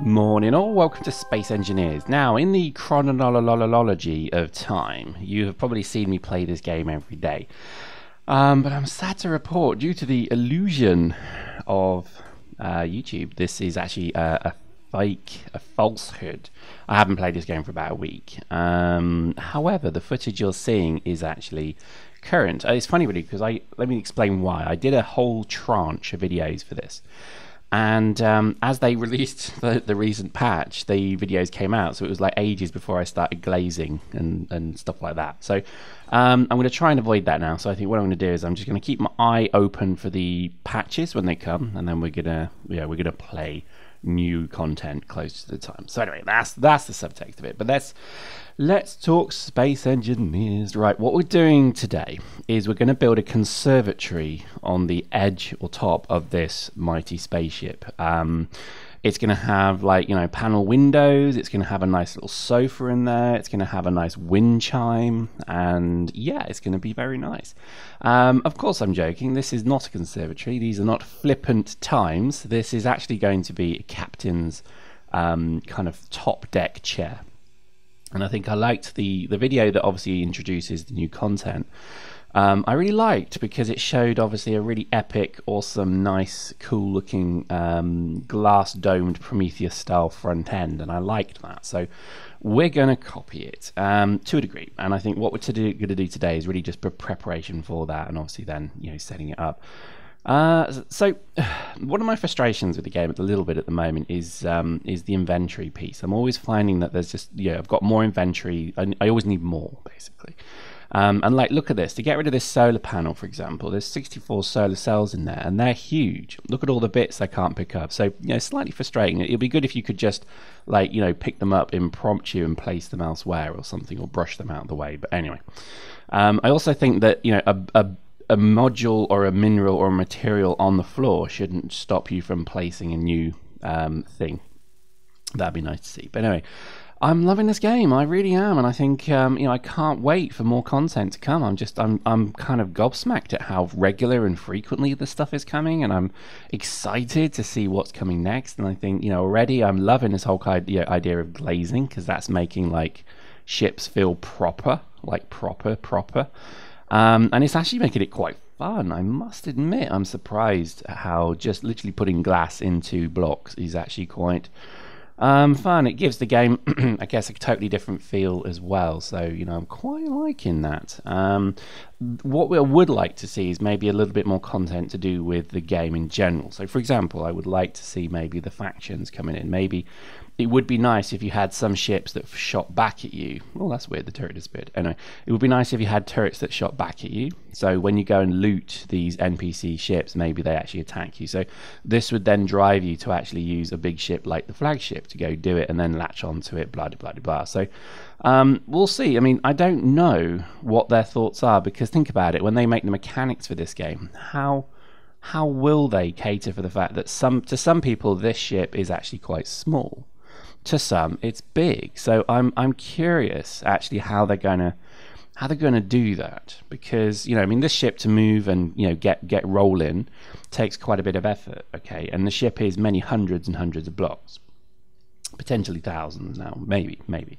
Morning all, welcome to Space Engineers. Now, in the chronology of time, you have probably seen me play this game every day. But I'm sad to report, due to the illusion of YouTube, this is actually a falsehood. I haven't played this game for about a week. However, the footage you're seeing is actually current. It's funny really, because let me explain why. I did a whole tranche of videos for this. And as they released the recent patch, the videos came out, so it was like ages before I started glazing and stuff like that. So I'm going to try and avoid that now. So I think what I'm going to do is I'm just going to keep my eye open for the patches when they come, and then we're gonna play new content close to the time. So anyway, that's the subtext of it. But let's talk Space Engineers. Right, what we're doing today is we're going to build a conservatory on the edge or top of this mighty spaceship. It's going to have, like, panel windows. It's going to have a nice little sofa in there. It's going to have a nice wind chime, and yeah, it's going to be very nice. Of course, I'm joking. This is not a conservatory. These are not flippant times. This is actually going to be a captain's kind of top deck chair. And I think I liked the video that obviously introduces the new content. I really liked, because it showed obviously a really epic, awesome, nice, cool looking glass domed Prometheus style front end, and I liked that. So we're going to copy it to a degree, and I think what we're going to do today is really just preparation for that, and obviously then setting it up. So one of my frustrations with the game a little bit at the moment is the inventory piece. I'm always finding that there's just I've got more inventory. I always need more, basically. And like, look at this. To get rid of this solar panel, for example, there's 64 solar cells in there, and they're huge. Look at all the bits I can't pick up. So slightly frustrating. It'd be good if you could just pick them up impromptu and place them elsewhere or something, or brush them out of the way. But anyway, I also think that a module or a mineral or a material on the floor shouldn't stop you from placing a new thing. That'd be nice to see. But anyway, I'm loving this game. I really am, and I think I can't wait for more content to come. I'm kind of gobsmacked at how regular and frequently this stuff is coming, and I'm excited to see what's coming next. And I think already I'm loving this whole idea of glazing, because that's making like ships feel proper, like proper. And it's actually making it quite fun. I must admit, I'm surprised at how just literally putting glass into blocks is actually quite fun. It gives the game, I guess, a totally different feel as well. So, I'm quite liking that. What we would like to see is maybe a little bit more content to do with the game in general. So, for example, I would like to see maybe the factions coming in. Maybe it would be nice if you had some ships that shot back at you. Oh, that's weird. The turret disappeared. Anyway, it would be nice if you had turrets that shot back at you. So when you go and loot these NPC ships, maybe they actually attack you. So this would then drive you to actually use a big ship like the flagship to go do it and then latch onto it, blah, blah, blah, blah. So we'll see. I mean, I don't know what their thoughts are, because think about it. When they make the mechanics for this game, how will they cater for the fact that to some people this ship is actually quite small? To some, it's big. So I'm curious actually how they're gonna do that, because this ship to move and get rolling takes quite a bit of effort. Okay, and the ship is many hundreds and hundreds of blocks, potentially thousands now, maybe.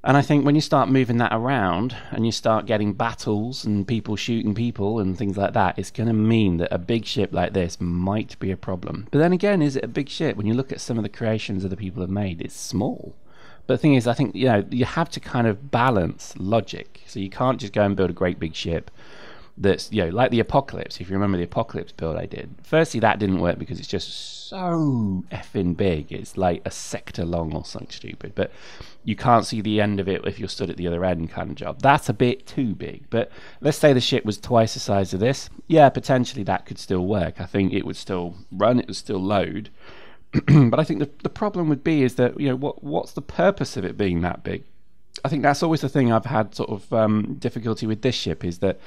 And I think when you start moving that around and you start getting battles and people shooting people and things like that, it's going to mean that a big ship like this might be a problem. But then again, is it a big ship? When you look at some of the creations that the people have made, it's small. But the thing is, I think you have to kind of balance logic. So you can't just go and build a great big ship that's like the Apocalypse. If you remember the Apocalypse build I did, firstly that didn't work because it's just so effing big. It's like a sector long or something stupid, but you can't see the end of it if you're stood at the other end, kind of job. That's a bit too big. But let's say the ship was twice the size of this. Yeah, potentially that could still work. I think it would still run, it would still load. But I think the problem would be is that what's the purpose of it being that big? I think that's always the thing I've had sort of difficulty with this ship, is that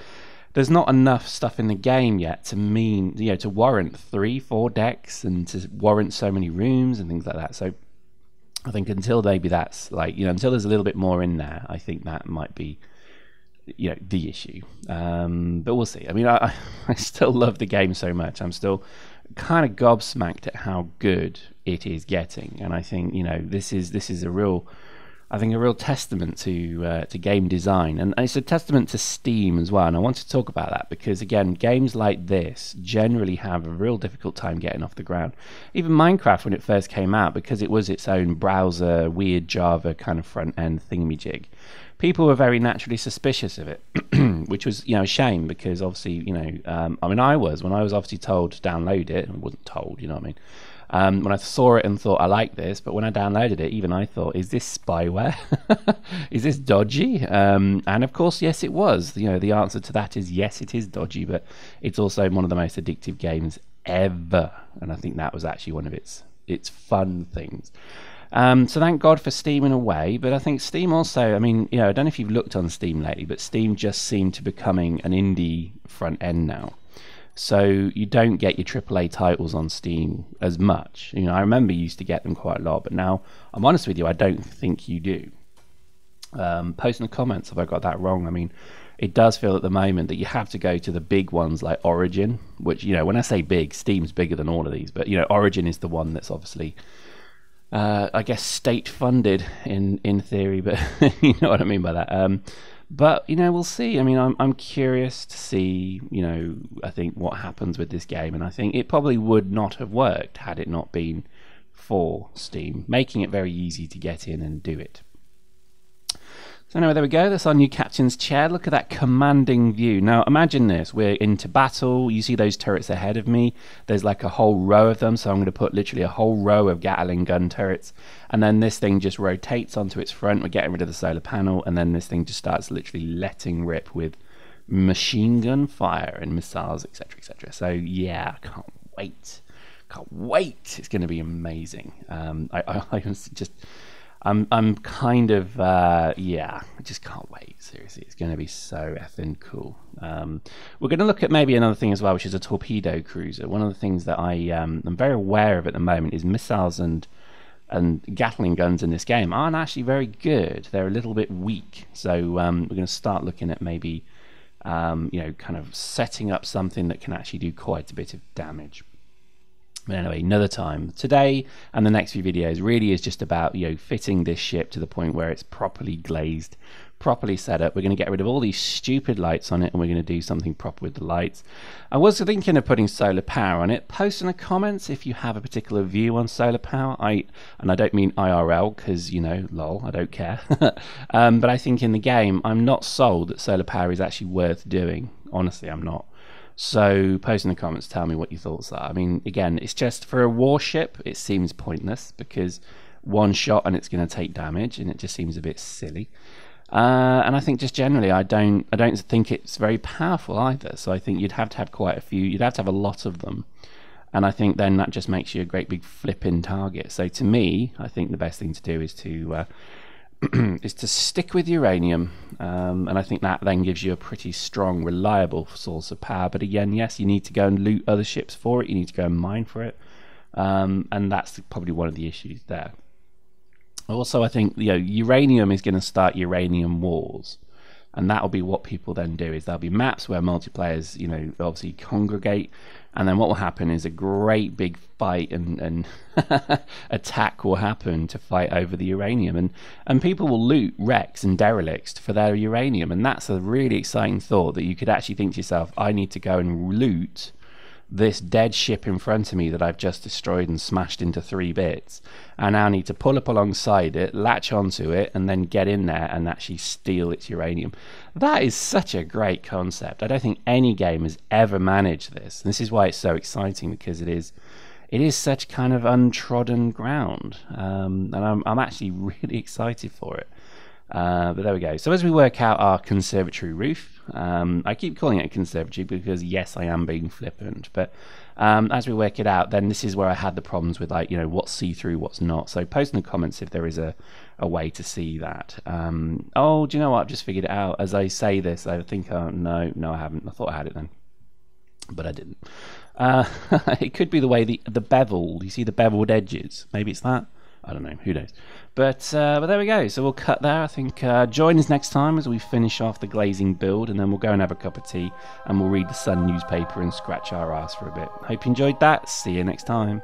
there's not enough stuff in the game yet to to warrant 3-4 decks and to warrant so many rooms and things like that. So I think until maybe that's until there's a little bit more in there, I think that might be the issue. But we'll see. I mean, I still love the game so much. I'm still kind of gobsmacked at how good it is getting. And I think, you know, this is a real, I think, a real testament to game design, and it's a testament to Steam as well. And I want to talk about that because, again, games like this generally have a real difficult time getting off the ground. Even Minecraft, when it first came out, because it was its own browser, weird Java kind of front end thingamajig, people were very naturally suspicious of it, which was, you know, a shame because obviously, you know, I mean, when I was obviously told to download it, I wasn't told, you know what I mean. When I saw it and thought I like this, but when I downloaded it, even I thought, is this spyware? Is this dodgy? And of course, yes, it was. You know, the answer to that is yes, it is dodgy, but it's also one of the most addictive games ever. And I think that was actually one of its fun things. So thank God for Steam in a way, but I think Steam also, I mean, you know, I don't know if you've looked on Steam lately, but Steam just seemed to becoming an indie front end now. So you don't get your AAA titles on Steam as much. You know, I remember you used to get them quite a lot, but now, I'm honest with you, I don't think you do. Post in the comments if I got that wrong. I mean, it does feel at the moment that you have to go to the big ones like Origin, which, you know, when I say big, Steam's bigger than all of these, but, you know, Origin is the one that's obviously, I guess, state-funded in theory, but you know what I mean by that. But, you know, we'll see. I mean, I'm curious to see, you know, I think what happens with this game. And I think it probably would not have worked had it not been for Steam, making it very easy to get in and do it. So anyway, there we go. That's our new captain's chair. Look at that commanding view. Now, imagine this. We're into battle. You see those turrets ahead of me. There's like a whole row of them. So I'm going to put literally a whole row of Gatling gun turrets. And then this thing just rotates onto its front. We're getting rid of the solar panel. And then this thing just starts literally letting rip with machine gun fire and missiles, etc., etc. So, yeah, I can't wait. Can't wait. It's going to be amazing. I just... I'm kind of, yeah, I just can't wait, seriously. It's going to be so effing cool. We're going to look at maybe another thing as well, which is a torpedo cruiser. One of the things that I'm very aware of at the moment is missiles and Gatling guns in this game aren't actually very good. They're a little bit weak. So we're going to start looking at maybe, you know, kind of setting up something that can actually do quite a bit of damage. But anyway, another time. Today and the next few videos really is just about, you know, fitting this ship to the point where it's properly glazed, properly set up. We're going to get rid of all these stupid lights on it, and we're going to do something proper with the lights. I was thinking of putting solar power on it. Post in the comments if you have a particular view on solar power. And I don't mean IRL because, you know, lol, I don't care. But I think in the game, I'm not sold that solar power is actually worth doing. Honestly, I'm not. So post in the comments, tell me what your thoughts are. I mean, again, it's just for a warship, it seems pointless because one shot and it's going to take damage, and it just seems a bit silly. And I think just generally, I don't think it's very powerful either. So I think you'd have to have quite a few. You'd have to have a lot of them, and I think then that just makes you a great big flipping target. So to me, I think the best thing to do is to is to stick with uranium, and I think that then gives you a pretty strong, reliable source of power. But again, yes, you need to go and loot other ships for it. You need to go and mine for it, and that's probably one of the issues there. Also, I think, you know, uranium is going to start uranium wars, and that'll be what people then do. Is there'll be maps where multiplayers, you know, obviously congregate, and then what will happen is a great big fight and attack will happen to fight over the uranium, and people will loot wrecks and derelicts for their uranium, and that's a really exciting thought, that you could actually think to yourself, I need to go and loot this dead ship in front of me that I've just destroyed and smashed into 3 bits. I now need to pull up alongside it, latch onto it, and then get in there and actually steal its uranium. That is such a great concept. I don't think any game has ever managed this. And this is why it's so exciting, because it is such kind of untrodden ground. And I'm actually really excited for it. But there we go. So as we work out our conservatory roof, I keep calling it a conservatory because, yes, I am being flippant, but as we work it out, then this is where I had the problems with, like, you know, what's see-through, what's not. So post in the comments if there is a way to see that. Oh, do you know what? I've just figured it out. As I say this, I think, no, I haven't. I thought I had it then, but I didn't. It could be the way the bevel, you see the beveled edges. Maybe it's that. I don't know, who knows. But there we go. So we'll cut there. I think join us next time as we finish off the glazing build, and then we'll go and have a cup of tea, and we'll read the Sun newspaper and scratch our arse for a bit. Hope you enjoyed that. See you next time.